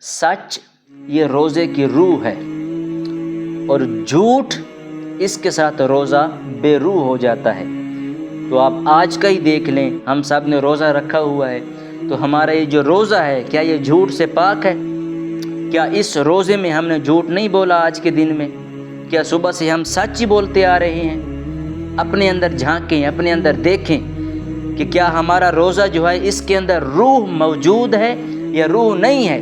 سچ یہ روزے کی روح ہے، اور جھوٹ اس کے ساتھ روزہ بے روح ہو جاتا ہے۔ تو آپ آج کا ہی دیکھ لیں، ہم سب نے روزہ رکھا ہوا ہے، تو ہمارا یہ جو روزہ ہے کیا یہ جھوٹ سے پاک ہے؟ کیا اس روزے میں ہم نے جھوٹ نہیں بولا؟ آج کے دن میں کیا صبح سے ہم سچ ہی بولتے آ رہے ہیں؟ اپنے اندر جھانکیں، اپنے اندر دیکھیں کہ کیا ہمارا روزہ جو ہے اس کے اندر روح موجود ہے یا روح نہیں ہے۔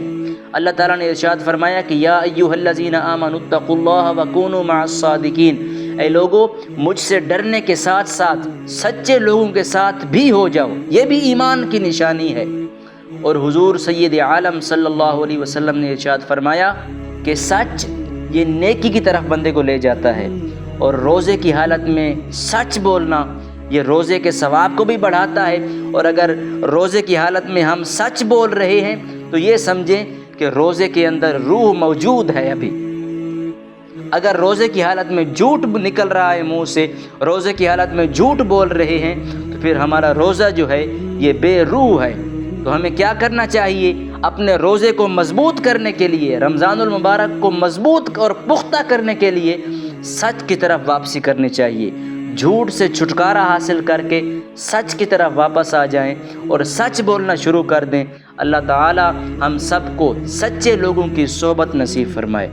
اللہ تعالیٰ نے ارشاد فرمایا کہ یا ایھا الذین آمنوا اتقوا اللہ وکونوا مع الصادقین، اے لوگو مجھ سے ڈرنے کے ساتھ ساتھ سچے لوگوں کے ساتھ بھی ہو جاؤ، یہ بھی ایمان کی نشانی ہے۔ اور حضور سید عالم صلی اللہ علیہ وسلم نے ارشاد فرمایا کہ سچ یہ نیکی کی طرف بندے کو لے جاتا ہے، اور روزے کی حالت میں سچ بولنا یہ روزے کے ثواب کو بھی بڑھاتا ہے۔ اور اگر روزے کی حالت میں ہم سچ بول رہے ہیں تو یہ سمجھیں کہ روزے کے اندر روح موجود ہے ابھی۔ اگر روزے کی حالت میں جھوٹ نکل رہا ہے منہ سے، روزے کی حالت میں جھوٹ بول رہے ہیں، تو پھر ہمارا روزہ جو ہے یہ بے روح ہے۔ تو ہمیں کیا کرنا چاہیے؟ اپنے روزے کو مضبوط کرنے کے لیے، رمضان المبارک کو مضبوط اور پختہ کرنے کے لیے سچ کی طرف واپسی کرنی چاہیے۔ جھوٹ سے چھٹکارا حاصل کر کے سچ کی طرف واپس آ جائیں اور سچ بولنا شروع کر دیں۔ اللہ تعالی ہم سب کو سچے لوگوں کی صحبت نصیب فرمائے۔